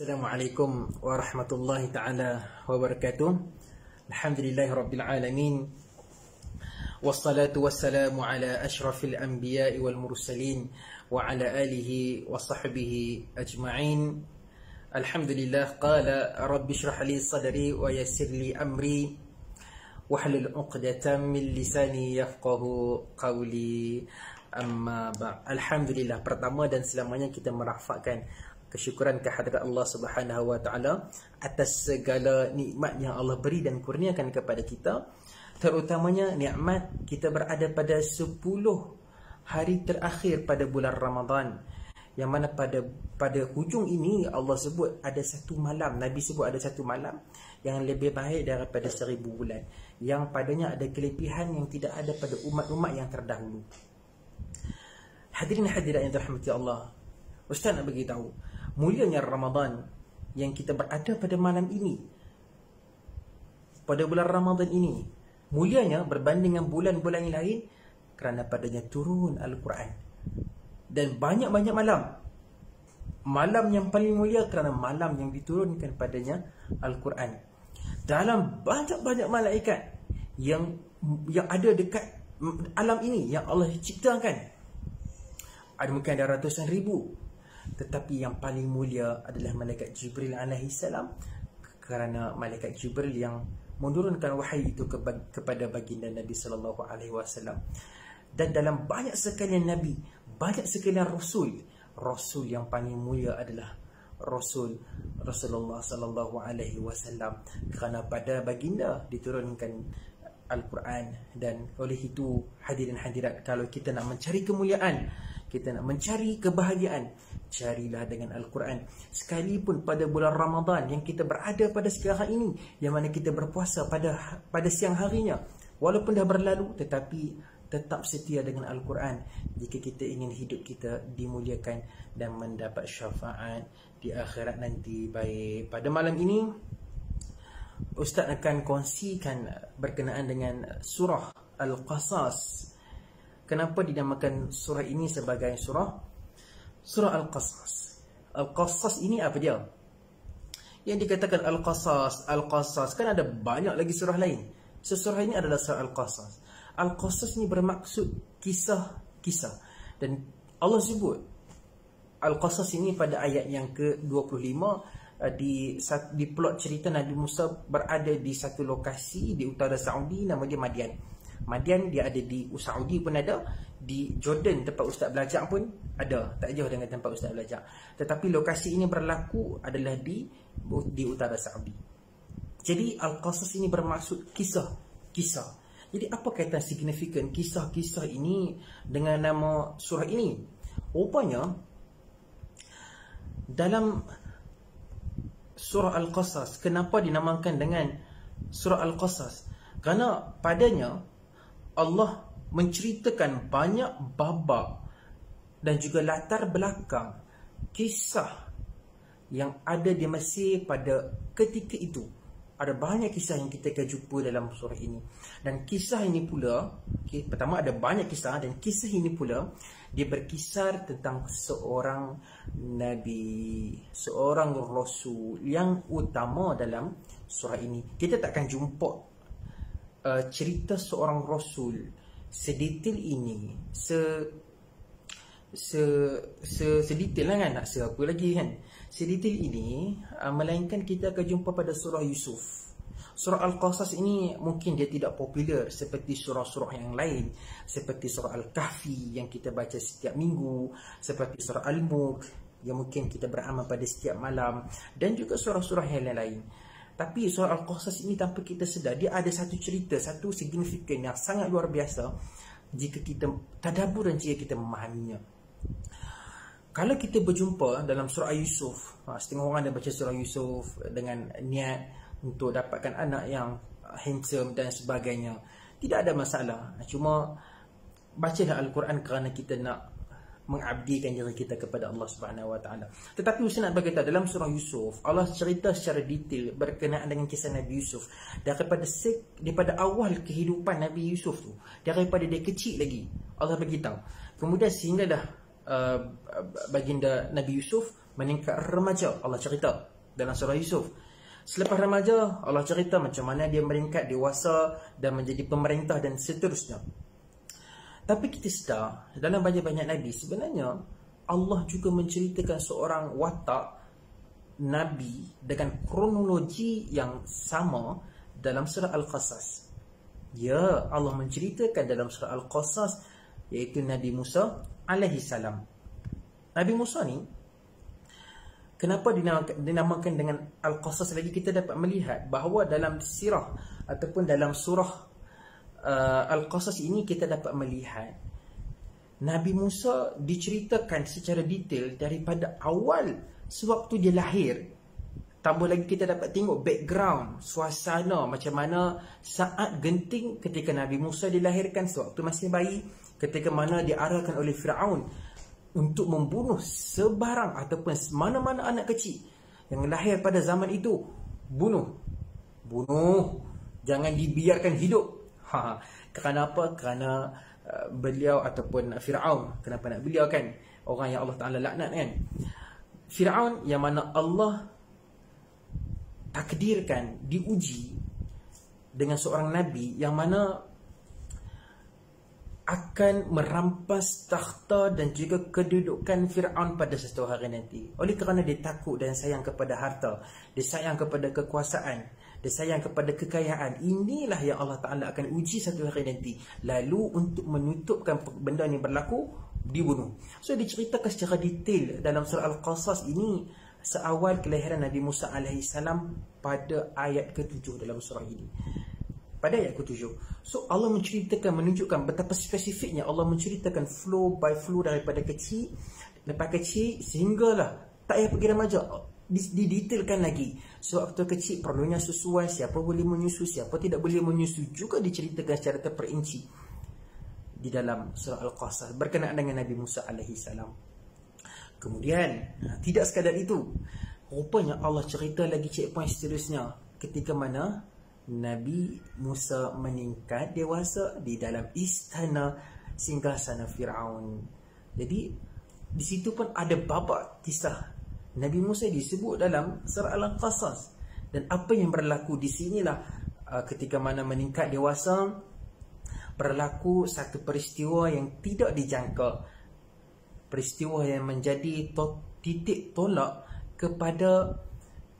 Assalamualaikum warahmatullahi ta'ala wabarakatuh. Alhamdulillahi rabbil alamin. Wassalatu wassalamu ala ashrafil anbiya'i wal mursalin wa ala alihi wa sahbihi ajma'in. Alhamdulillah. Qala rabbi shrah li sadri wa yassir li amri wahlul 'uqdatam min lisani yafqahu qawli. Amma ba'd. Alhamdulillah, pertama dan selamanya kita merafakkan kesyukuran kehadrat Allah Subhanahu wa taala atas segala nikmat yang Allah beri dan kurniakan kepada kita, terutamanya nikmat kita berada pada 10 hari terakhir pada bulan Ramadan, yang mana pada hujung ini Allah sebut ada satu malam, Nabi sebut ada satu malam yang lebih baik daripada 1000 bulan, yang padanya ada kelebihan yang tidak ada pada umat-umat yang terdahulu. Hadirin hadirat yang dirahmati Allah, Ustaz nak bagi tahu mulianya Ramadan yang kita berada pada malam ini, pada bulan Ramadan ini. Mulianya berbanding dengan bulan-bulan yang lain kerana padanya turun Al-Quran. Dan banyak-banyak malam yang paling mulia kerana malam yang diturunkan padanya Al-Quran. Dalam banyak-banyak malaikat yang ada dekat alam ini yang Allah ciptakan, ada mungkin ada ratusan ribu, tetapi yang paling mulia adalah malaikat Jibril alaihi salam, kerana malaikat Jibril yang menurunkan wahai itu kepada baginda Nabi sallallahu alaihi wasallam. Dan dalam banyak sekalian nabi, banyak sekalian rasul yang paling mulia adalah Rasulullah sallallahu alaihi wasallam, kerana pada baginda diturunkan Al-Quran. Dan oleh itu, hadirin hadirat, kalau kita nak mencari kemuliaan, kita nak mencari kebahagiaan, carilah dengan Al-Quran. Sekalipun pada bulan Ramadan yang kita berada pada sekarang ini, yang mana kita berpuasa pada siang harinya, walaupun dah berlalu, tetapi tetap setia dengan Al-Quran jika kita ingin hidup kita dimuliakan dan mendapat syafaat di akhirat nanti. Baik, pada malam ini Ustaz akan kongsikan berkenaan dengan surah Al-Qasas. Kenapa dinamakan surah ini sebagai surah Al-Qasas? Al-Qasas ini apa dia? Yang dikatakan Al-Qasas kan ada banyak lagi surah lain. Surah ini adalah surah Al-Qasas. Al-Qasas ini bermaksud kisah-kisah. Dan Allah sebut Al-Qasas ini pada ayat yang ke-25 di plot cerita Nabi Musa berada di satu lokasi di utara Saudi, nama dia Madian. Madian dia ada di Saudi pun ada, di Jordan tempat Ustaz belajar pun ada, tak jauh dengan tempat Ustaz belajar. Tetapi lokasi ini berlaku adalah di utara Saudi. Jadi Al-Qasas ini bermaksud kisah-kisah. Jadi apa kaitan signifikan kisah-kisah ini dengan nama surah ini? Rupanya dalam surah Al-Qasas, kenapa dinamakan dengan surah Al-Qasas? Kerana padanya Allah menceritakan banyak babak dan juga latar belakang kisah yang ada di Mesir pada ketika itu. Ada banyak kisah yang kita akan jumpa dalam surah ini. Dan kisah ini pula, pertama ada banyak kisah, dan kisah ini pula dia berkisar tentang seorang Nabi, seorang Rasul yang utama dalam surah ini. Kita takkan jumpa cerita seorang Rasul sedetail ini, sedetail lah kan, nak apa lagi kan, sedetail ini, melainkan kita akan jumpa pada surah Yusuf. Surah Al-Qasas ini mungkin dia tidak popular seperti surah-surah yang lain, seperti surah Al-Kahfi yang kita baca setiap minggu, seperti surah Al-Mulk yang mungkin kita beramal pada setiap malam, dan juga surah-surah yang lain. Tapi surah Al-Qasas ini, tanpa kita sedar, dia ada satu cerita, satu signifikan yang sangat luar biasa jika kita tadabbur dan jika kita memahaminya. Kalau kita berjumpa dalam surah Yusuf, setengah orang ada baca surah Yusuf dengan niat untuk dapatkan anak yang handsome dan sebagainya, tidak ada masalah. Cuma bacalah Al-Quran kerana kita nak mengabdikan diri kita kepada Allah Subhanahu wa taala. Tetapi Ustaz nak berkata, dalam surah Yusuf Allah cerita secara detail berkenaan dengan kisah Nabi Yusuf daripada awal kehidupan Nabi Yusuf tu, daripada dia kecil lagi Allah beritahu. Kemudian sehinggalah baginda Nabi Yusuf meningkat remaja, Allah cerita dalam surah Yusuf. Selepas remaja, Allah cerita macam mana dia meningkat dewasa dan menjadi pemerintah dan seterusnya. Tapi kita sedar dalam banyak-banyak Nabi, sebenarnya Allah juga menceritakan seorang watak Nabi dengan kronologi yang sama dalam surah Al-Qasas. Ya, Allah menceritakan dalam surah Al-Qasas, iaitu Nabi Musa alaihi salam. Nabi Musa ni, kenapa dinamakan dengan Al-Qasas lagi? Kita dapat melihat bahawa dalam sirah ataupun dalam surah Al-Qasas ini kita dapat melihat Nabi Musa diceritakan secara detail daripada awal sewaktu dia lahir. Tambah lagi kita dapat tengok background, suasana macam mana saat genting ketika Nabi Musa dilahirkan sewaktu masih bayi, ketika mana diarahkan oleh Firaun untuk membunuh sebarang ataupun mana-mana anak kecil yang lahir pada zaman itu. Bunuh, jangan dibiarkan hidup. Kerana apa? Kerana beliau ataupun Firaun. Kenapa nak beliau kan? Orang yang Allah Ta'ala laknat kan. Firaun yang mana Allah takdirkan diuji dengan seorang Nabi yang mana akan merampas takhta dan juga kedudukan Firaun pada satu hari nanti. Oleh kerana dia takut dan sayang kepada harta, dia sayang kepada kekuasaan, dia sayang kepada kekayaan. Inilah yang Allah Ta'ala akan uji satu hari nanti. Lalu untuk menutupkan benda ini berlaku, dibunuh. So diceritakan secara detail dalam surah Al-Qasas ini seawal kelahiran Nabi Musa AS pada ayat ke-7 dalam surah ini. Pada ayat ke-7. So Allah menceritakan, menunjukkan betapa spesifiknya Allah menceritakan flow by flow daripada kecil, lepas kecil sehinggalah tak payah pergi remaja. Didetailkan lagi. So waktu kecil perlunya susuan, siapa boleh menyusu, siapa tidak boleh menyusu, juga diceritakan secara terperinci di dalam surah Al-Qasas berkenaan dengan Nabi Musa AS. Kemudian tidak sekadar itu, rupanya Allah cerita lagi checkpoint seterusnya ketika mana Nabi Musa meningkat dewasa di dalam istana singgasana Firaun. Jadi di situ pun ada babak kisah Nabi Musa disebut dalam surah Al-Qasas. Dan apa yang berlaku di sinilah ketika mana meningkat dewasa, berlaku satu peristiwa yang tidak dijangka. Peristiwa yang menjadi titik tolak kepada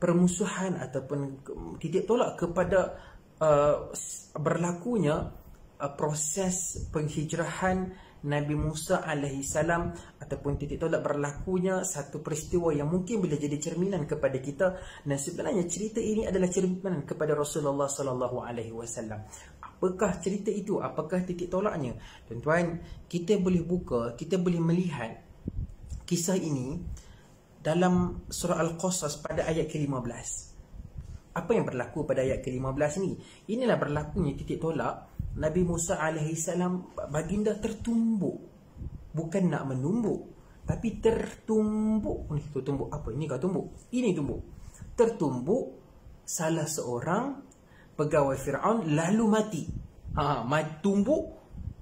permusuhan ataupun titik tolak kepada berlakunya proses penghijrahan Nabi Musa AS, ataupun titik tolak berlakunya satu peristiwa yang mungkin boleh jadi cerminan kepada kita. Dan sebenarnya cerita ini adalah cerminan kepada Rasulullah SAW. Apakah cerita itu? Apakah titik tolaknya? Tuan-tuan, kita boleh buka, kita boleh melihat kisah ini dalam surah Al-Qasas pada ayat ke-15. Apa yang berlaku pada ayat ke-15 ni? Inilah berlakunya titik tolak Nabi Musa AS. Baginda tertumbuk. Bukan nak menumbuk, tapi tertumbuk. Ni tertumbuk apa? Ini kau tumbuk? Ini tumbuk. Tertumbuk salah seorang pegawai Firaun lalu mati. Tumbuk,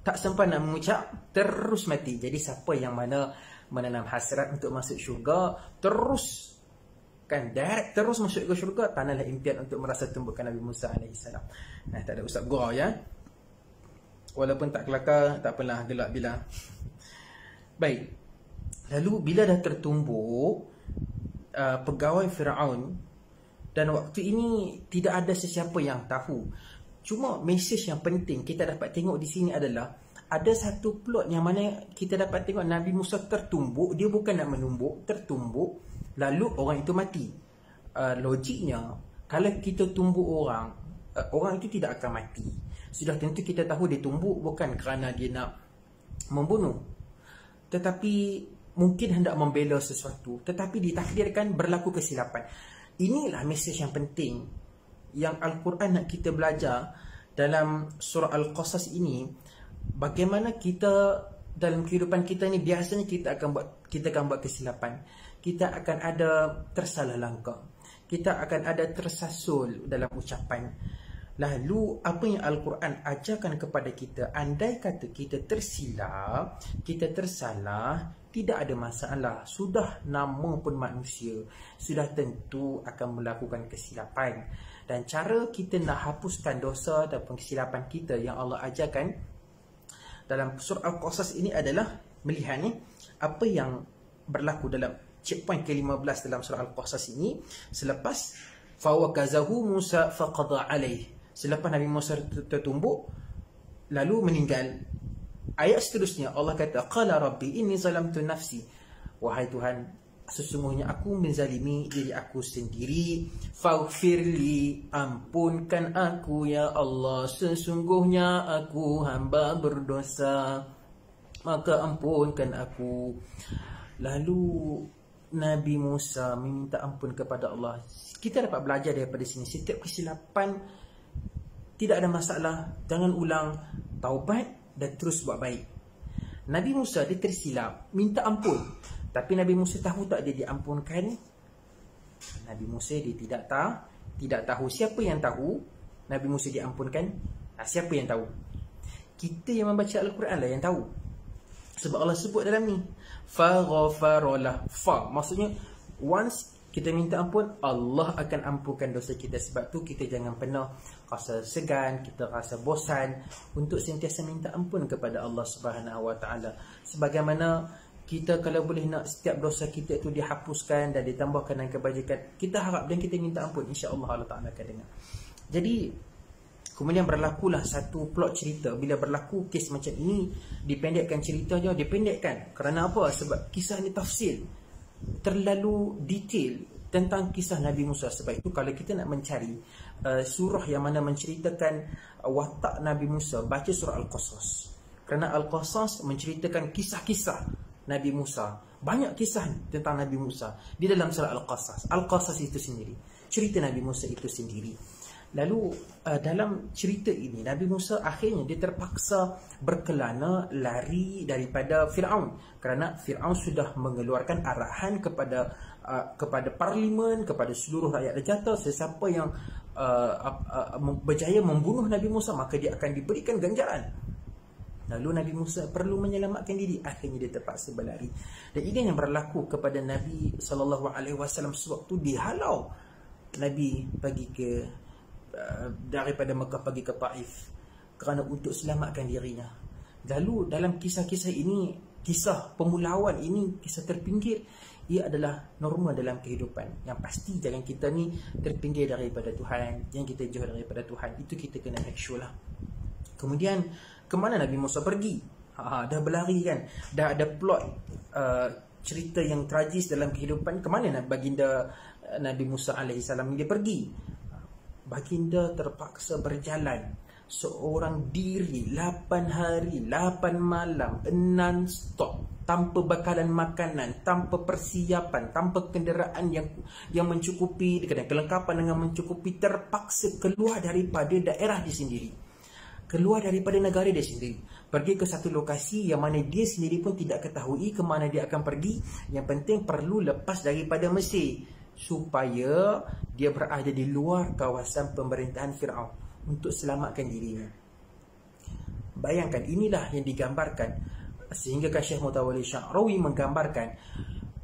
tak sempat nak mengucap, terus mati. Jadi siapa yang mana menanam hasrat untuk masuk syurga, terus kan direct terus masuk ke syurga, tanahlah impian untuk merasa tumbukan Nabi Musa AS. Tak ada usap gurau ya. Walaupun tak kelakar, tak apalah, gelak bila. Baik. Lalu bila dah tertumbuk pegawai Firaun, dan waktu ini tidak ada sesiapa yang tahu. Cuma mesej yang penting kita dapat tengok di sini adalah ada satu plot yang mana kita dapat tengok Nabi Musa tertumbuk. Dia bukan nak menumbuk, tertumbuk, lalu orang itu mati. Logiknya, kalau kita tumbuk orang, orang itu tidak akan mati. Sudah tentu kita tahu dia tumbuk bukan kerana dia nak membunuh, tetapi mungkin hendak membela sesuatu, tetapi ditakdirkan berlaku kesilapan. Inilah mesej yang penting yang Al-Quran nak kita belajar dalam surah Al-Qasas ini. Bagaimana kita dalam kehidupan kita ni biasanya kita akan buat kesilapan. Kita akan ada tersalah langkah. Kita akan ada tersasul dalam ucapan. Lalu apa yang Al-Quran ajarkan kepada kita, andai kata kita tersilap, kita tersalah, tidak ada masalah. Sudah nama pun manusia, sudah tentu akan melakukan kesilapan. Dan cara kita nak hapuskan dosa ataupun kesilapan kita yang Allah ajarkan dalam surah Al-Qasas ini adalah melihat ni apa yang berlaku dalam checkpoint ke-15 dalam surah Al-Qasas ini. Selepas fawakazahu Musa faqada alaih, selepas Nabi Musa tertumbuk lalu meninggal, ayat seterusnya Allah kata qala rabbi inni zalamtu nafsi, wahai Tuhan, sesungguhnya aku menzalimi diri aku sendiri, faghfirli, ampunkan aku ya Allah, sesungguhnya aku hamba berdosa, maka ampunkan aku. Lalu Nabi Musa meminta ampun kepada Allah. Kita dapat belajar daripada sini, setiap kesilapan tidak ada masalah, jangan ulang, taubat dan terus buat baik. Nabi Musa dia tersilap, minta ampun, tapi Nabi Musa tahu tak dia diampunkan? Nabi Musa dia tidak tahu. Siapa yang tahu Nabi Musa diampunkan? Siapa yang tahu? Kita yang membaca Al-Quran lah yang tahu. Sebab Allah sebut dalam ni, faghfaralah. Fa maksudnya once kita minta ampun, Allah akan ampunkan dosa kita. Sebab tu kita jangan pernah rasa segan, kita rasa bosan untuk sentiasa minta ampun kepada Allah Subhanahu Wa Taala. Sebagaimana kita kalau boleh nak setiap dosa kita itu dihapuskan dan ditambahkan dengan kebajikan, kita harap dan kita minta ampun, insya-Allah Allah Taala akan dengar. Jadi kemudian berlakulah satu plot cerita. Bila berlaku kes macam ini, dipendekkan ceritanya, dipendekkan. Kerana apa? Sebab kisah ni tafsir, terlalu detail tentang kisah Nabi Musa. Sebab itu kalau kita nak mencari surah yang mana menceritakan watak Nabi Musa, baca surah Al-Qasas. Kerana Al-Qasas menceritakan kisah-kisah Nabi Musa. Banyak kisah tentang Nabi Musa di dalam surah Al-Qasas. Al-Qasas itu sendiri, cerita Nabi Musa itu sendiri. Lalu dalam cerita ini Nabi Musa akhirnya dia terpaksa berkelana lari daripada Fir'aun, kerana Fir'aun sudah mengeluarkan arahan kepada parlimen, kepada seluruh rakyat Rajata, sesiapa yang berjaya membunuh Nabi Musa maka dia akan diberikan ganjaran. Lalu Nabi Musa perlu menyelamatkan diri, akhirnya dia terpaksa berlari. Dan ini yang berlaku kepada Nabi SAW sewaktu dihalau Nabi pergi ke daripada Mekah pergi ke Taif kerana untuk selamatkan dirinya. Lalu dalam kisah-kisah ini, kisah pemulawan ini, kisah terpinggir, ia adalah norma dalam kehidupan. Yang pasti jangan kita ni terpinggir daripada Tuhan, jangan kita jauh daripada Tuhan. Itu kita kena make sure lah. Kemudian kemana Nabi Musa pergi? Dah berlari kan, dah ada plot cerita yang tragis dalam kehidupan. Kemana baginda Nabi Musa AS dia pergi? Baginda terpaksa berjalan seorang diri 8 hari 8 malam non-stop, tanpa bekalan makanan, tanpa persiapan, tanpa kenderaan yang mencukupi, dengan kelengkapan dengan mencukupi, terpaksa keluar daripada daerah dia sendiri, keluar daripada negara dia sendiri, pergi ke satu lokasi yang mana dia sendiri pun tidak ketahui ke mana dia akan pergi. Yang penting perlu lepas daripada Mesir, supaya dia berada di luar kawasan pemerintahan Fir'aun untuk selamatkan dirinya. Bayangkan, inilah yang digambarkan, sehingga Syekh Mutawalli Sya'rawi menggambarkan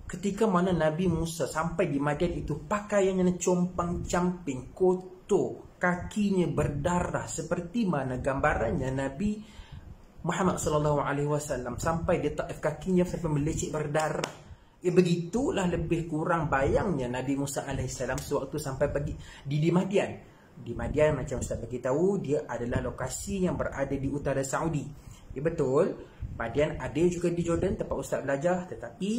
ketika mana Nabi Musa sampai di Madian itu, pakaiannya compang-camping, kotor, kakinya berdarah, seperti mana gambarannya Nabi Muhammad SAW sampai di Taif, kakinya sampai melecet berdarah. Begitulah lebih kurang bayangnya Nabi Musa AS sewaktu sampai pergi di Madian. Di Madian, macam Ustaz bagi tahu, dia adalah lokasi yang berada di utara Saudi. Ya betul, Madian ada juga di Jordan tempat Ustaz belajar, tetapi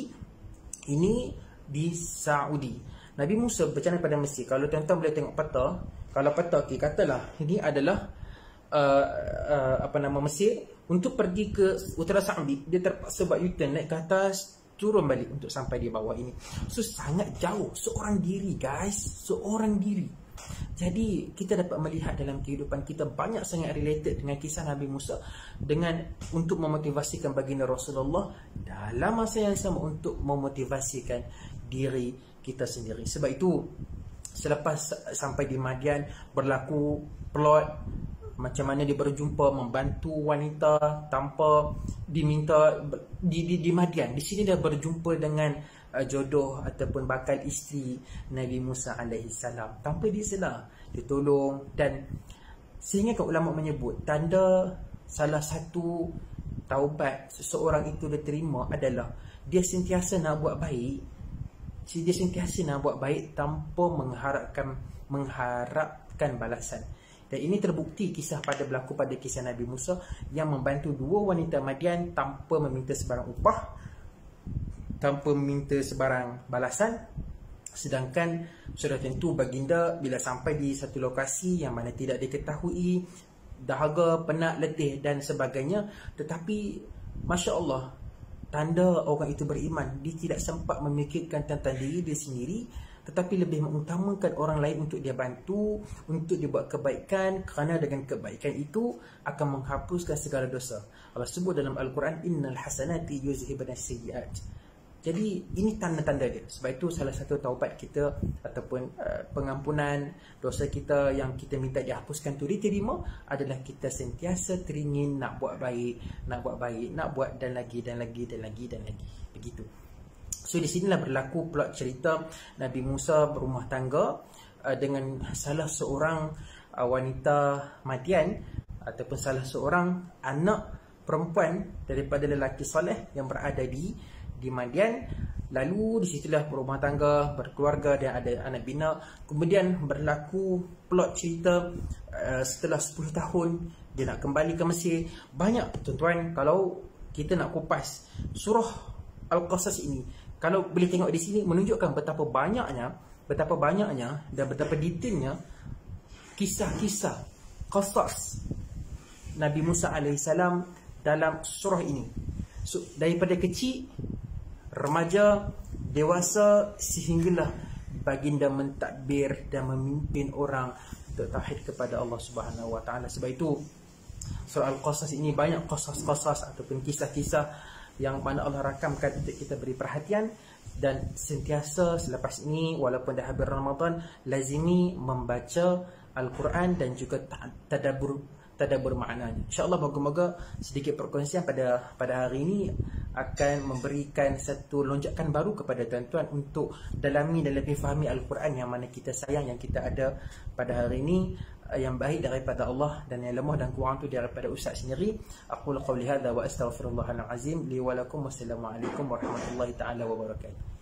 ini di Saudi. Nabi Musa berjalan pada Mesir. Kalau tuan-tuan boleh tengok peta, kalau peta okay, katalah ini adalah Mesir, untuk pergi ke utara Saudi dia terpaksa buat U-turn, naik ke atas, turun balik untuk sampai di bawah ini. So sangat jauh, seorang diri guys, seorang diri. Jadi kita dapat melihat dalam kehidupan kita banyak sangat related dengan kisah Nabi Musa, dengan untuk memotivasikan baginda Rasulullah, dalam masa yang sama untuk memotivasikan diri kita sendiri. Sebab itu selepas sampai di Madian, berlaku plot macam mana dia berjumpa membantu wanita tanpa diminta di Madian. Di sini dia berjumpa dengan jodoh ataupun bakal isteri Nabi Musa alaihi salam tanpa diselah, ditolong. Dan sehingga ulama menyebut tanda salah satu taubat seseorang itu diterima adalah dia sentiasa nak buat baik. Dia sentiasa nak buat baik tanpa mengharapkan balasan. Dan ini terbukti kisah berlaku pada kisah Nabi Musa yang membantu dua wanita Madian tanpa meminta sebarang upah, tanpa meminta sebarang balasan. Sedangkan sudah tentu baginda bila sampai di satu lokasi yang mana tidak diketahui, dahaga, penat, letih dan sebagainya, tetapi Masya Allah, tanda orang itu beriman. Dia tidak sempat memikirkan tentang diri dia sendiri, tetapi lebih mengutamakan orang lain untuk dia bantu, untuk dia buat kebaikan, kerana dengan kebaikan itu akan menghapuskan segala dosa. Allah sebut dalam Al-Quran, innal hasanati yuzhibna sayyi'at. Jadi ini tanda-tanda dia. Sebab itu salah satu taubat kita ataupun pengampunan dosa kita yang kita minta dihapuskan tu diterima adalah kita sentiasa teringin nak buat baik, nak buat dan lagi. Begitu. So di sinilah berlaku plot cerita Nabi Musa berumah tangga dengan salah seorang wanita Madian ataupun salah seorang anak perempuan daripada lelaki soleh yang berada di Madian. Lalu di situlah berumah tangga, berkeluarga dan ada anak bina. Kemudian berlaku plot cerita setelah 10 tahun dia nak kembali ke Mesir. Banyak tuan-tuan, kalau kita nak kupas surah Al-Qasas ini, kalau boleh tengok di sini menunjukkan betapa banyaknya dan betapa detailnya kisah-kisah qasas Nabi Musa alaihissalam dalam surah ini. So, daripada kecil, remaja, dewasa, sehinggalah baginda mentadbir dan memimpin orang untuk tauhid kepada Allah Subhanahu Wa Taala. Sebab itu surah Al-Qasas ini banyak qasas-qasas ataupun kisah-kisah yang mana Allah rakamkan untuk kita beri perhatian. Dan sentiasa selepas ini, walaupun dah habis Ramadan, lazimi membaca Al-Quran dan juga tadabbur maknanya. InsyaAllah moga-moga sedikit perkongsian pada hari ini akan memberikan satu lonjakan baru kepada tuan-tuan untuk dalami dan lebih fahami Al-Quran yang mana kita sayang, yang kita ada pada hari ini, yang baik daripada Allah dan yang lemah dan kurang tu daripada Ustaz sendiri. Aqulu qawli hadza wa astaghfirullahal azim li wa lakum. Wassalamualaikum warahmatullahi taala wabarakatuh.